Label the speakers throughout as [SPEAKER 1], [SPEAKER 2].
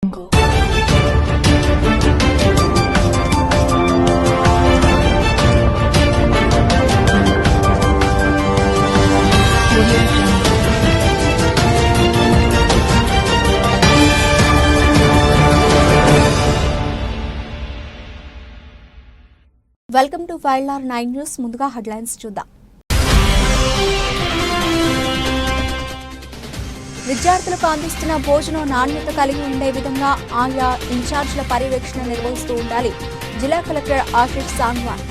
[SPEAKER 1] Welcome to వైల్డ్ఆర్ 9 news. ముందుగా headlines చూద్దాం. విద్యార్థులకు అందిస్తున్న భోజనం నాణ్యత కలిగి ఉండే విధంగా ఆయా ఇన్ఛార్జీల పర్యవేక్షణ నిర్వహిస్తూ ఉండాలి. జిల్లా కలెక్టర్ ఆశిష్ సాంగ్వాన్.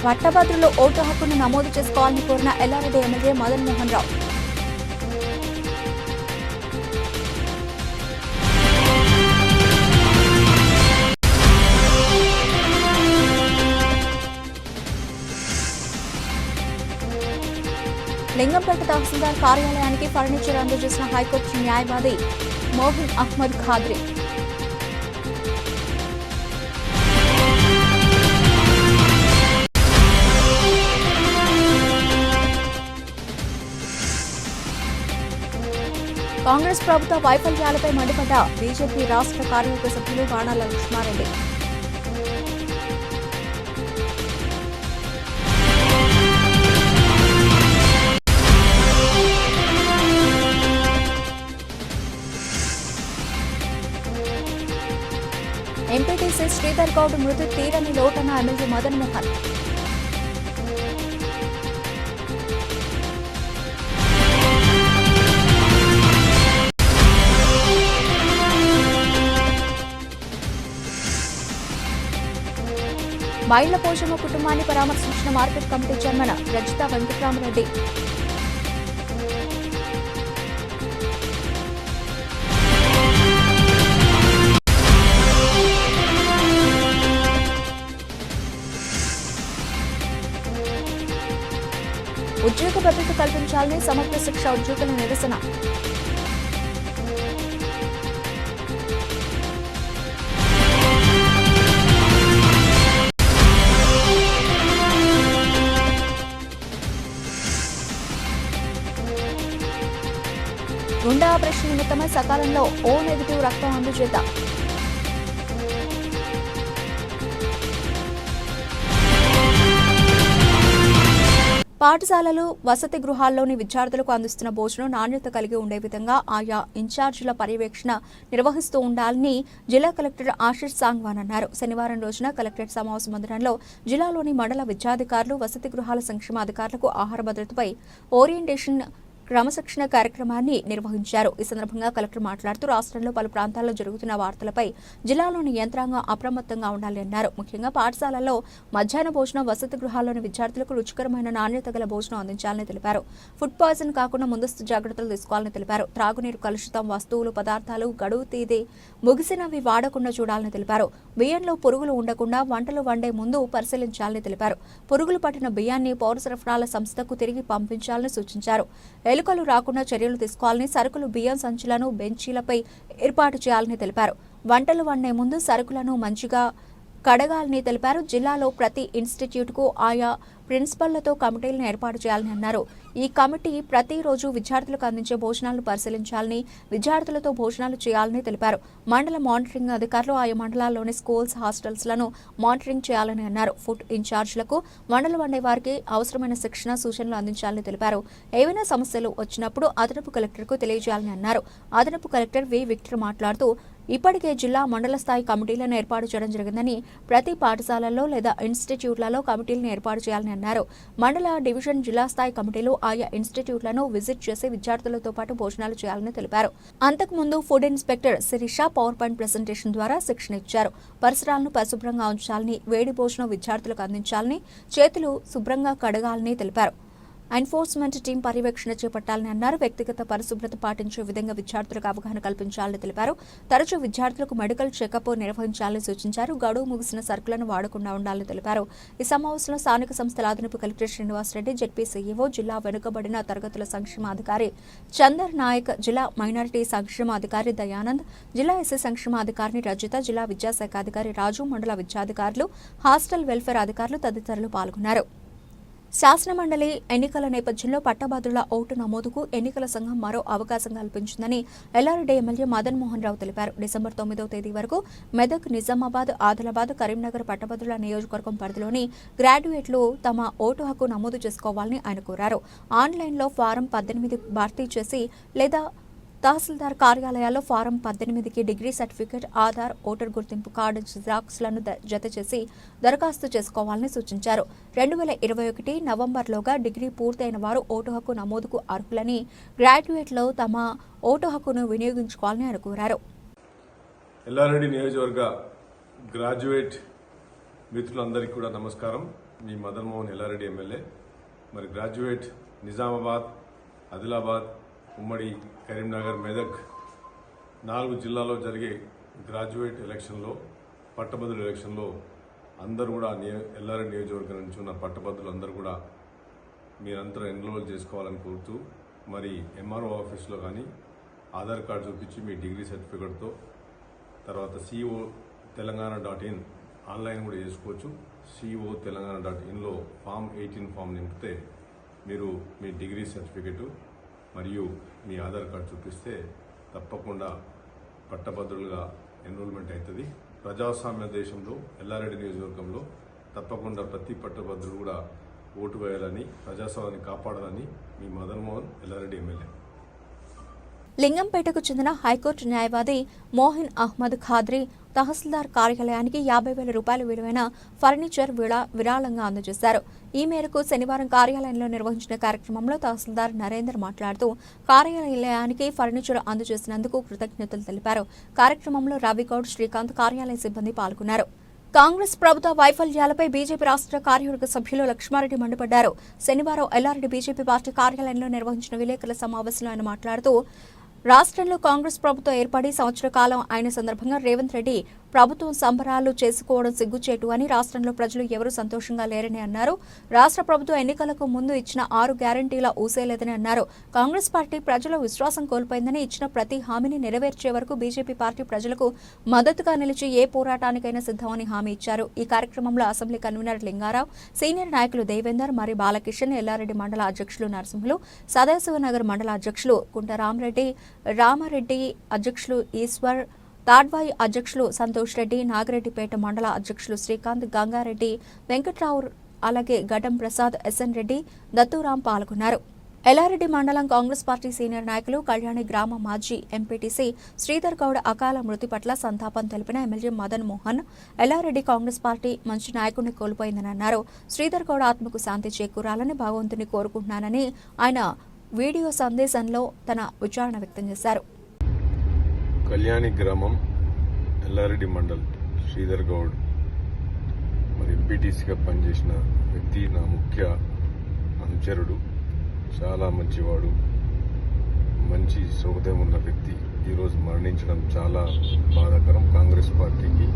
[SPEAKER 1] పట్టభద్రులు ఓటు హక్కును నమోదు చేసుకోవాలని కోరిన ఎల్లారెడ్డి ఎమ్మెల్యే మదన్ మోహన్ రావు. లింగంపేట తహసీల్దార్ కార్యాలయానికి ఫర్నిచర్ అందజేసిన హైకోర్టు న్యాయవాది మోహన్ అహ్మద్ ఖాద్రీ. కాంగ్రెస్ ప్రభుత్వ వైఫల్యాలపై మండిపడ్డ బీజేపీ రాష్ట్ర కార్యవర్గ సభ్యులు బాణాల లక్ష్మారెడ్డి. ఎంపీటీసీ శ్రీధర్ గౌడ్ మృతి తీరని లోటన్న ఎమ్మెల్యే మదన్ మోహన్. మైళ్ల పోషమ్మ కుటుంబాన్ని పరామర్శించిన market committee chairman Rajitha Venkataramareddy. ఉద్యోగ భద్రత కల్పించాలని సమగ్ర శిక్ష ఉద్యోగుల నిరసన. గుండె ఆపరేషన్ నిమిత్తమై సకాలంలో ఓ నెగిటివ్ రక్తం అందజేత. పాఠశాలలు, వసతి గృహాల్లోని విద్యార్థులకు అందిస్తున్న భోజనం నాణ్యత కలిగి ఉండే విధంగా ఆయా ఇన్ఛార్జీల పర్యవేక్షణ నిర్వహిస్తూ ఉండాలని జిల్లా కలెక్టర్ ఆశిష్ సాంగ్వాన్ అన్నారు. శనివారం రోజున కలెక్టరేట్ సమావేశ మందిరంలో జిల్లాలోని మండల విద్యాధికారులు, వసతి గృహాల సంక్షేమ అధికారులకు ఆహార భద్రతపై ఓరియంటేషన్ క్రమశిక్షణ కార్యక్రమాన్ని నిర్వహించారు. ఈ సందర్భంగా కలెక్టర్ మాట్లాడుతూ రాష్ట్రంలో పలు ప్రాంతాల్లో జరుగుతున్న వార్తలపై జిల్లాలోని యంత్రాంగం అప్రమత్తంగా ఉండాలి అన్నారు. ముఖ్యంగా పాఠశాలల్లో మధ్యాహ్న భోజనం, వసతి గృహాల్లోని విద్యార్థులకు రుచికరమైన నాణ్యత గల భోజనం అందించాలని తెలిపారు. ఫుడ్ పాయిజన్ కాకుండా ముందస్తు జాగ్రత్తలు తీసుకోవాలని తెలిపారు. త్రాగునీరు కలుషితం, వస్తువులు, పదార్థాలు గడువు తేదీ ముగిసినవి వాడకుండా చూడాలని తెలిపారు. బియ్యంలో పురుగులు ఉండకుండా వంటలు వండే ముందు పరిశీలించాలని తెలిపారు. పురుగులు పట్టిన బియ్యాన్ని పౌర సరఫరాల సంస్థకు తిరిగి పంపించాలని సూచించారు. ఎలుకలు రాకుండా చర్యలు తీసుకోవాలని, సరుకులు, బియ్యం సంచులను బెంచీలపై ఏర్పాటు చేయాలని తెలిపారు. వంటలు వండే ముందు సరుకులను మంచిగా కడగాలని తెలిపారు. జిల్లాలో ప్రతి ఇన్స్టిట్యూట్కు ఆయా ప్రిన్సిపళ్లతో కమిటీలను ఏర్పాటు చేయాలని అన్నారు. ఈ కమిటీ ప్రతిరోజు విద్యార్థులకు అందించే భోజనాలను పరిశీలించాలని, విద్యార్థులతో భోజనాలు చేయాలని తెలిపారు. మండల మానిటరింగ్ అధికారులు ఆయా మండలాల్లోని స్కూల్స్, హాస్టల్స్లను మానిటరింగ్ చేయాలని అన్నారు. ఫుడ్ ఇన్ఛార్జీలకు, వంటలు వండే వారికి అవసరమైన శిక్షణ, సూచనలు అందించాలని తెలిపారు. ఏవైనా సమస్యలు వచ్చినప్పుడు అదనపు కలెక్టర్కు తెలియజేయాలని అన్నారు. అదనపు కలెక్టర్ వి విక్టర్ మాట్లాడుతూ ఇప్పటికే జిల్లా, మండల స్థాయి కమిటీలను ఏర్పాటు చేయడం జరిగిందని, ప్రతి పాఠశాలల్లో లేదా ఇన్స్టిట్యూట్లలో కమిటీలను ఏర్పాటు చేయాలని అన్నారు. మండల, డివిజన్, జిల్లా స్థాయి కమిటీలు ఆయా ఇన్స్టిట్యూట్లను విజిట్ చేసి విద్యార్థులతో పాటు భోజనాలు చేయాలని తెలిపారు. అంతకుముందు food inspector Sirisha power point presentation ద్వారా శిక్షణ ఇచ్చారు. పరిసరాలను పరిశుభ్రంగా ఉంచాలని, వేడి భోజనం విద్యార్థులకు అందించాలని, చేతులు శుభ్రంగా కడగాలని తెలిపారు. ఎన్ఫోర్స్మెంట్ టీం పర్యవేక్షణ చేపట్టాలని అన్నారు. వ్యక్తిగత పరిశుభ్రత పాటించే విధంగా విద్యార్థులకు అవగాహన కల్పించాలని తెలిపారు. తరచూ విద్యార్థులకు మెడికల్ చెకప్ నిర్వహించాలని సూచించారు. గడువు ముగిసిన సరుకులను వాడకుండా ఉండాలని తెలిపారు. ఈ సమావేశంలో స్థానిక సంస్థల అదనపు కలెక్టర్ శ్రీనివాసరెడ్డి, జెడ్పీ సీఈఓ, జిల్లా వెనుకబడిన తరగతుల సంక్షేమ అధికారి చందర్ నాయక్, జిల్లా మైనారిటీ సంక్షేమ అధికారి దయానంద్, జిల్లా ఎస్సీ సంక్షేమ అధికారిని రజిత, జిల్లా విద్యాశాఖ అధికారి రాజు, మండల విద్యాధికారులు, హాస్టల్ వెల్ఫేర్ అధికారులు తదితరులు పాల్గొన్నారు. శాసనమండలి ఎన్నికల నేపథ్యంలో పట్టభద్రుల ఓటు నమోదుకు ఎన్నికల సంఘం మరో అవకాశం కల్పించిందని ఎల్లారెడ్డి ఎమ్మెల్యే మదన్ మోహన్ రావు తెలిపారు. డిసెంబర్ 9వ తేదీ వరకు మెదక్, నిజామాబాద్, ఆదిలాబాద్, కరీంనగర్ పట్టభద్రుల నియోజకవర్గం పరిధిలోని గ్రాడ్యుయేట్లు తమ ఓటు హక్కు నమోదు చేసుకోవాలని ఆయన కోరారు. ఆన్లైన్లో ఫారం 18 భర్తీ చేసి లేదా తహసీల్దార్ కార్యాలయాల్లో ఫారం 18కి డిగ్రీ సర్టిఫికెట్, ఆధార్, ఓటర్ గుర్తింపు కార్డు జిరాక్స్లను జత చేసి దరఖాస్తు చేసుకోవాలని సూచించారు. 2021 నవంబర్లోగా డిగ్రీ పూర్తయిన వారు ఓటు హక్కు నమోదుకు అర్హులని, గ్రాడ్యుయేట్లు తమ ఓటు హక్కును వినియోగించుకోవాలని ఆయన కోరారు.
[SPEAKER 2] ఎల్లారెడ్డి నియోజకవర్గ గ్రాడ్యుయేట్ మిత్రులందరికీ కూడా నమస్కారం. మీ మదన్ మోహన్ ఎల్లారెడ్డి ఎమ్మెల్యే. మరి గ్రాడ్యుయేట్ నిజామాబాద్, ఆదిలాబాద్, ఉమ్మడి కరీంనగర్, మెదక్ 4 జిల్లాల్లో జరిగే గ్రాడ్యుయేట్ ఎలక్షన్లో, పట్టభద్రుల ఎలక్షన్లో అందరూ కూడా ఎల్లారెడ్డి నియోజకవర్గం నుంచి ఉన్న పట్టభద్రులు అందరూ కూడా మీరంతా ఎన్రోల్ చేసుకోవాలని కోరుతూ, మరి ఎంఆర్ఓ ఆఫీస్లో కానీ ఆధార్ కార్డు చూపించి మీ డిగ్రీ సర్టిఫికెట్తో, తర్వాత CEO తెలంగాణ.in ఆన్లైన్ కూడా చేసుకోవచ్చు. CEO తెలంగాణ.inలో ఫామ్ 18 ఫామ్ నింపితే మీరు మీ డిగ్రీ సర్టిఫికెట్ మరియు మీ ఆధార్ కార్డు చూపిస్తే తప్పకుండా పట్టభద్రులుగా ఎన్రోల్మెంట్ అవుతుంది. ప్రజాస్వామ్య దేశంలో ఎల్లారెడ్డి నియోజకవర్గంలో తప్పకుండా ప్రతి పట్టభద్రులు కూడా ఓటు వేయాలని, ప్రజాస్వామ్యాన్ని కాపాడాలని మీ మదన్ మోహన్ ఎల్లారెడ్డి ఎమ్మెల్యే.
[SPEAKER 1] లింగంపేటకు చెందిన హైకోర్టు న్యాయవాది మోహిన్ అహ్మద్ ఖాద్రీ తహసీల్దార్ కార్యాలయానికి 50,000 రూపాయల విలువైన ఫర్నిచర్ విరాళంగా అందజేశారు. ఈ మేరకు శనివారం కార్యాలయంలో నిర్వహించిన కార్యక్రమంలో తహసీల్దార్ నరేందర్ మాట్లాడుతూ కార్యాలయానికి ఫర్నిచర్ అందజేసినందుకు కృతజ్ఞతలు తెలిపారు. కార్యక్రమంలో రవిగౌడ్, శ్రీకాంత్ కార్యాలయ సిబ్బంది పాల్గొన్నారు. కాంగ్రెస్ ప్రభుత్వ వైఫల్యాలపై బీజేపీ రాష్ట్ర కార్యవర్గ సభ్యులు లక్ష్మారెడ్డి మండిపడ్డారు. శనివారం ఎల్లారెడ్డి బీజేపీ పార్టీ కార్యాలయంలో నిర్వహించిన విలేకరుల సమావేశంలో ఆయన మాట్లాడుతూ రాష్ట్రంలో కాంగ్రెస్ ప్రభుత్వం ఏర్పడి సంవత్సర కాలం అయిన సందర్భంగా రేవంత్ రెడ్డి ప్రభుత్వం సంబరాలు చేసుకోవడం సిగ్గుచేటు అని, రాష్ట్రంలో ప్రజలు ఎవరూ సంతోషంగా లేరని అన్నారు. రాష్ట్ర ప్రభుత్వం ఎన్నికలకు ముందు ఇచ్చిన 6 గ్యారంటీల ఊసేలేదని అన్నారు. కాంగ్రెస్ పార్టీ ప్రజల విశ్వాసం కోల్పోయిందని, ఇచ్చిన ప్రతి హామీని నెరవేర్చే వరకు బీజేపీ పార్టీ ప్రజలకు మద్దతుగా నిలిచి ఏ పోరాటానికైనా సిద్ధమని హామీ ఇచ్చారు. ఈ కార్యక్రమంలో అసెంబ్లీ కన్వీనర్ లింగారావు, సీనియర్ నాయకులు దేవేందర్, మరి బాలకిషన్, ఎల్లారెడ్డి మండల అధ్యక్షులు నరసింహులు, సదాశివనగర్ మండల అధ్యక్షులు కుంటరామరెడ్డి, రామారెడ్డి అధ్యక్షులు ఈశ్వర్, తాడ్వాయి అధ్యక్షులు సంతోష్ రెడ్డి, నాగిరెడ్డిపేట మండల అధ్యక్షులు శ్రీకాంత్, గంగారెడ్డి, వెంకట్రావు, అలాగే గడ్డం ప్రసాద్, ఎస్ఎన్ రెడ్డి, దత్తూరాం పాల్గొన్నారు. ఎల్లారెడ్డి మండలం కాంగ్రెస్ పార్టీ సీనియర్ నాయకులు కళ్యాణి, గ్రామ మాజీ ఎంపీటీసీ శ్రీధర్ గౌడ్ అకాల మృతి పట్ల సంతాపం తెలిపిన ఎమ్మెల్యే మదన్ మోహన్, ఎల్లారెడ్డి కాంగ్రెస్ పార్టీ మంచి నాయకుడిని కోల్పోయిందని అన్నారు. శ్రీధర్ గౌడ్ ఆత్మకు శాంతి చేకూరాలని భగవంతుని కోరుకుంటున్నానని ఆయన వీడియో సందేశంలో తన విచారణ వ్యక్తం చేశారు.
[SPEAKER 2] కళ్యాణి గ్రామం, ఎల్లారెడ్డి మండల్, శ్రీధర్ గౌడ్ మరి ఎంపీటీసీగా పనిచేసిన వ్యక్తి, నా ముఖ్య అనుచరుడు, చాలా మంచివాడు, మంచి సౌహృదయం ఉన్న వ్యక్తి ఈరోజు మరణించడం చాలా బాధాకరం. కాంగ్రెస్ పార్టీకి,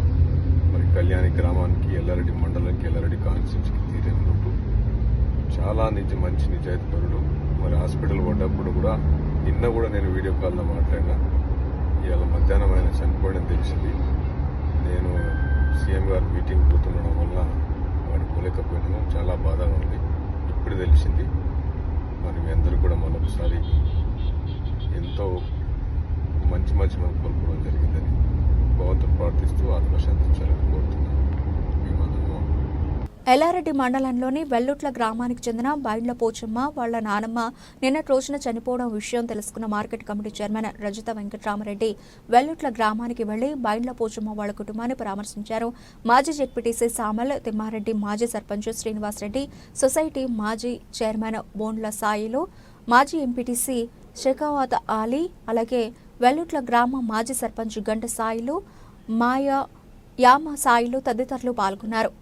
[SPEAKER 2] మరి కళ్యాణి గ్రామానికి, ఎల్లారెడ్డి మండలానికి, ఎల్లారెడ్డి కాన్స్టిట్యూన్సీకి తీరని లోటు. చాలా మంచి నిజాయితీపరుడు. మరి హాస్పిటల్ పడ్డప్పుడు కూడా, నిన్న కూడా నేను వీడియో కాల్లో మాట్లాడినా. ఇవాళ మధ్యాహ్నం ఆయన చనిపోవడం తెలిసింది. నేను సీఎం గారు మీటింగ్ పోతుండడం వల్ల వాడిని పోలేకపోయినాను. చాలా బాధగా ఉంది. ఇప్పుడు తెలిసింది. మరి మీ అందరూ కూడా మరొకసారి ఎంతో మంచి మనం కోల్పోవడం జరిగిందని భగవంతుడు ప్రార్థిస్తూ ఆత్మశాంతించాలని కోరుతున్నాను. మీ మదన్ మోహన్.
[SPEAKER 1] ఎల్లారెడ్డి మండలంలోని వెల్లుట్ల గ్రామానికి చెందిన బైండ్ల పోచమ్మ వాళ్ల నానమ్మ నిన్నటి రోజున చనిపోవడం విషయం తెలుసుకున్న market committee chairman Rajitha Venkatramareddy Vellutla గ్రామానికి వెళ్లి బైండ్ల పోచమ్మ వాళ్ల కుటుంబాన్ని పరామర్శించారు. మాజీ జెడ్పీటీసీ సామల్ తిమ్మారెడ్డి, మాజీ సర్పంచ్ శ్రీనివాసరెడ్డి, సొసైటీ మాజీ చైర్మన్ బోండ్ల సాయిలు, మాజీ ఎంపీటీసీ షెకావత్ ఆలీ, అలాగే వెల్లుట్ల గ్రామ మాజీ సర్పంచ్ గంట సాయిలు, యామ సాయిలు తదితరులు పాల్గొన్నారు.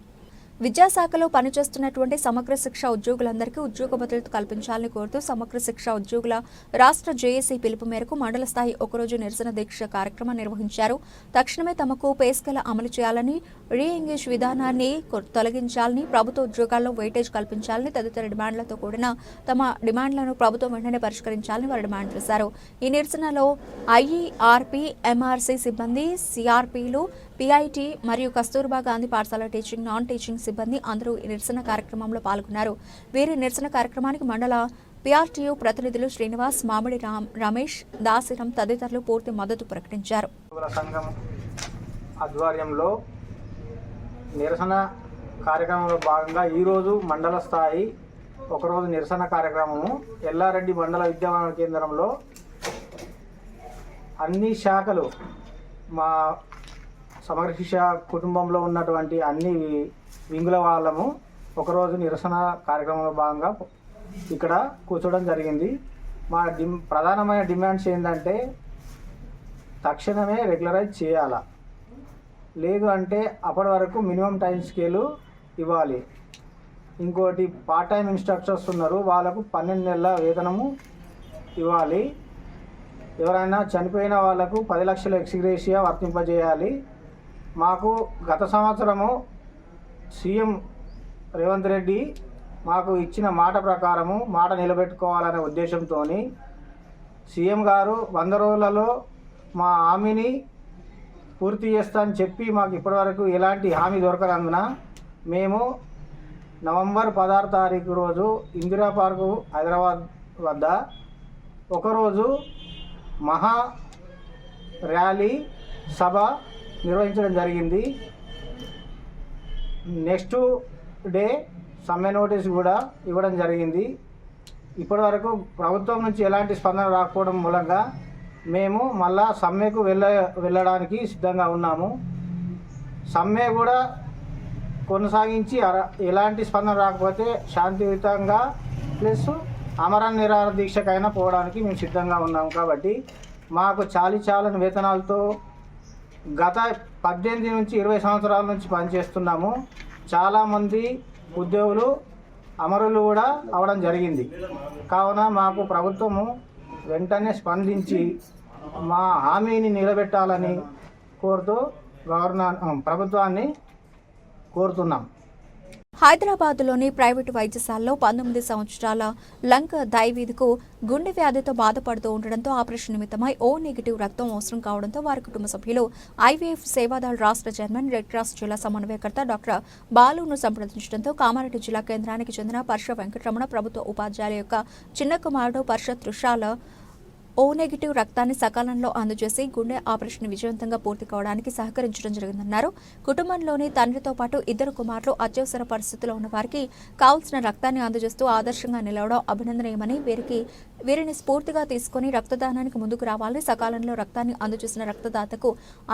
[SPEAKER 1] విద్యాశాఖలో పనిచేస్తున్నటువంటి సమగ్ర శిక్ష ఉద్యోగులందరికీ ఉద్యోగ భద్రత కల్పించాలని కోరుతూ సమగ్ర శిక్ష ఉద్యోగుల రాష్ట్ర జేఏసీ పిలుపు మేరకు మండల స్థాయి ఒకరోజు నిరసన దీక్ష కార్యక్రమం నిర్వహించారు. తక్షణమే తమకు పే స్కేల్ అమలు చేయాలని, రీఎంగేజ్ విధానాన్ని తొలగించాలని, ప్రభుత్వ ఉద్యోగాల్లో వెయిటేజ్ కల్పించాలని తదితర డిమాండ్లతో కూడిన తమ డిమాండ్లను ప్రభుత్వం వెంటనే పరిష్కరించాలని వారు డిమాండ్ చేశారు. ఈ నిరసనలో ఐఈఆర్పీ, ఎంఆర్సీ సిబ్బంది, సిఆర్పీలు, పీఐటీ మరియు కస్తూర్బా గాంధీ పాఠశాల టీచింగ్, నాన్ టీచింగ్ సిబ్బంది అందరూ ఈ నిరసన కార్యక్రమంలో పాల్గొన్నారు. వీరి నిరసన కార్యక్రమానికి మండల పీఆర్టీయూ ప్రతినిధులు శ్రీనివాస్, మామిడి రమేష్, దాసిరం తదితరులు పూర్తి మద్దతు ప్రకటించారు.
[SPEAKER 3] సంఘం ఆధ్వర్యంలో నిరసన కార్యక్రమంలో భాగంగా ఈరోజు మండల స్థాయి ఒకరోజు నిరసన కార్యక్రమము ఎల్లారెడ్డి మండల విద్యావన కేంద్రంలో అన్ని శాఖలు మా సమగ్ర శిక్ష కుటుంబంలో ఉన్నటువంటి అన్ని వింగుల వాళ్ళము ఒకరోజు నిరసన కార్యక్రమంలో భాగంగా ఇక్కడ కూర్చోవడం జరిగింది. మా ప్రధానమైన డిమాండ్స్ ఏంటంటే తక్షణమే రెగ్యులరైజ్ చేయాలా, లేదు అంటే అప్పటి వరకు మినిమం టైం స్కేలు ఇవ్వాలి. ఇంకోటి పార్ట్ టైం ఇన్స్ట్రక్టర్స్ ఉన్నారు, వాళ్ళకు 12 నెలల వేతనము ఇవ్వాలి. ఎవరైనా చనిపోయిన వాళ్ళకు 10 లక్షల ఎక్స్గ్రేషియా వర్తింపజేయాలి. మాకు గత సంవత్సరము సీఎం రేవంత్ రెడ్డి మాకు ఇచ్చిన మాట ప్రకారము మాట నిలబెట్టుకోవాలనే ఉద్దేశంతో సీఎం గారు 100 రోజులలో మా హామీని పూర్తి చేస్తా అని చెప్పి మాకు ఇప్పటివరకు ఎలాంటి హామీ దొరకనందున మేము నవంబర్ 16 తారీఖు రోజు ఇందిరా పార్కు హైదరాబాద్ వద్ద ఒకరోజు మహా ర్యాలీ సభ నిర్వహించడం జరిగింది. నెక్స్ట్ డే సమ్మె నోటీస్ కూడా ఇవ్వడం జరిగింది. ఇప్పటి వరకు ప్రభుత్వం నుంచి ఎలాంటి స్పందన రాకపోవడం మూలంగా మేము మళ్ళా సమ్మెకు వెళ్ళడానికి సిద్ధంగా ఉన్నాము. సమ్మె కూడా కొనసాగించి ఎలాంటి స్పందన రాకపోతే శాంతియుతంగా ప్లస్ అమరణ నిరాహార దీక్షకైనా పోవడానికి మేము సిద్ధంగా ఉన్నాము. కాబట్టి మాకు చాలని వేతనాలతో గత 18 నుంచి 20 సంవత్సరాల నుంచి పనిచేస్తున్నాము. చాలామంది ఉద్యోగులు అమరులు కూడా అవడం జరిగింది. కావున మాకు ప్రభుత్వము వెంటనే స్పందించి మా హామీని నిలబెట్టాలని కోరుతూ ప్రభుత్వాన్ని కోరుతున్నాం.
[SPEAKER 1] హైదరాబాద్లోని ప్రైవేటు వైద్యశాలలో 19 సంవత్సరాల లంక దైవీద్కు గుండె వ్యాధితో బాధపడుతూ ఉండడంతో ఆపరేషన్ నిమిత్తమై ఓ నెగిటివ్ రక్తం అవసరం కావడంతో వారి కుటుంబ సభ్యులు ఐవీఎఫ్ సేవాదళ్ రాష్ట్ర చైర్మన్, రెడ్ క్రాస్ జిల్లా సమన్వయకర్త డాక్టర్ బాలును సంప్రదించడంతో కామారెడ్డి జిల్లా కేంద్రానికి చెందిన పర్ష వెంకటరమణ ప్రభుత్వ ఉపాధ్యాయుల యొక్క చిన్న కుమారుడు పర్ష త్రిషాల ఓ నెగిటివ్ రక్తాన్ని సకాలంలో అందజేసి గుండె ఆపరేషన్ విజయవంతంగా పూర్తి కావడానికి సహకరించడం జరిగిందన్నారు. కుటుంబంలోని తండ్రితో పాటు 2 కుమారులు అత్యవసర పరిస్థితుల్లో ఉన్న వారికి కావాల్సిన రక్తాన్ని అందజేస్తూ ఆదర్శంగా నిలవడం అభినందనీయమని, వీరిని స్ఫూర్తిగా తీసుకుని రక్తదానానికి ముందుకు రావాలని సకాలంలో రక్తాన్ని అందజేసిన రక్తదాతకు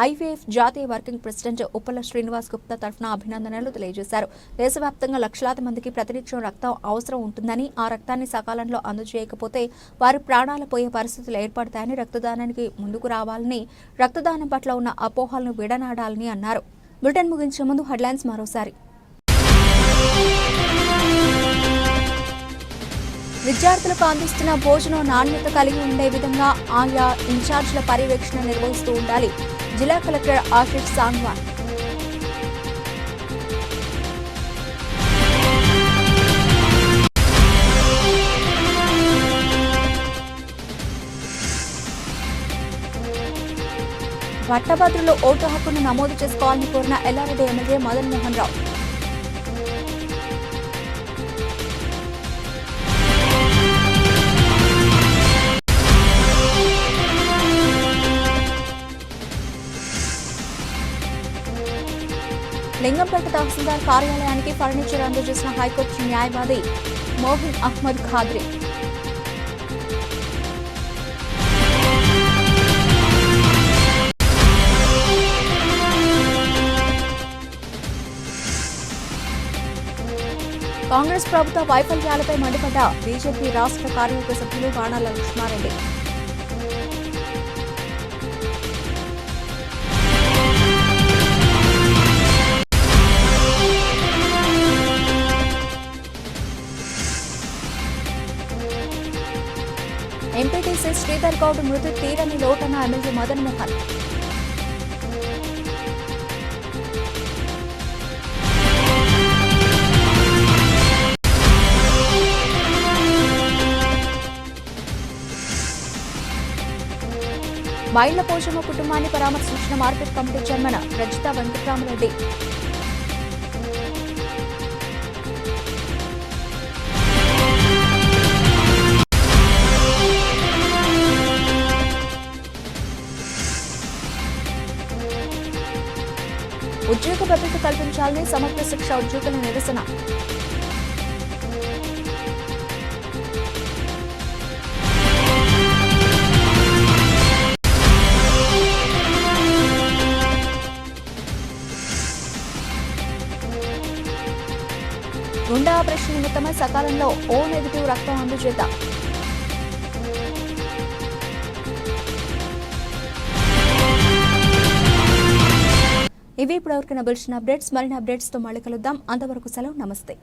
[SPEAKER 1] ఐవీఎఫ్ జాతీయ వర్కింగ్ ప్రెసిడెంట్ ఉప్పల శ్రీనివాస్ గుప్తా తరఫున అభినందనలు తెలియజేశారు. దేశవ్యాప్తంగా లక్షలాది మందికి ప్రతినిత్యం రక్తం అవసరం ఉంటుందని, ఆ రక్తాన్ని సకాలంలో అందజేయకపోతే వారి ప్రాణాలు పోయే పరిస్థితులు ఏర్పడతాయని, రక్తదానానికి ముందుకు రావాలని, రక్తదానం పట్ల ఉన్న అపోహలను విడనాడాలని అన్నారు. బులెటిన్ ముగించే ముందు హెడ్లైన్స్ మరోసారి. విద్యార్థులకు అందిస్తున్న భోజనం నాణ్యత కలిగి ఉండే విధంగా ఆయా ఇన్ఛార్జీల పర్యవేక్షణ నిర్వహిస్తూ ఉండాలి. జిల్లా కలెక్టర్ ఆశిష్ సాంగ్వాన్. పట్టభద్రులు ఓటు హక్కును నమోదు చేసుకోవాలని కోరిన ఎల్లారెడ్డి ఎమ్మెల్యే మదన్ మోహన్ రావు. లింగంపేట తహసీల్దార్ కార్యాలయానికి ఫర్నిచర్ అందజేసిన హైకోర్టు న్యాయవాది మోహిన్ అహ్మద్ ఖాద్రి. కాంగ్రెస్ ప్రభుత్వ వైఫల్యాలపై మండిపడ్డ బీజేపీ రాష్ట్ర కార్యవర్గ సభ్యులు బాణాల లక్ష్మారెడ్డి. శ్రీధర్ గౌడ్ మృతి తీరని లోటన్న ఎమ్మెల్యే మదన్ మోహన్. మైళ్ల పోషమ్మ కుటుంబాన్ని పరామర్శించిన market committee chairman Rajitha Venkataramareddy. ఉద్యోగ భద్రత కల్పించాలని సమగ్ర శిక్ష ఉద్యోగుల నిరసన. గుండె ఆపరేషన్ నిమిత్తమై సకాలంలో ఓ నెగిటివ్ రక్తం అందజేత. ఇవి ఇప్పటివరకు నబిల్సిన అప్డేట్స్. మరిన్ని అప్డేట్స్ తో మళ్ళీ కలుద్దాం. అంతవరకు సెలవు. నమస్తే.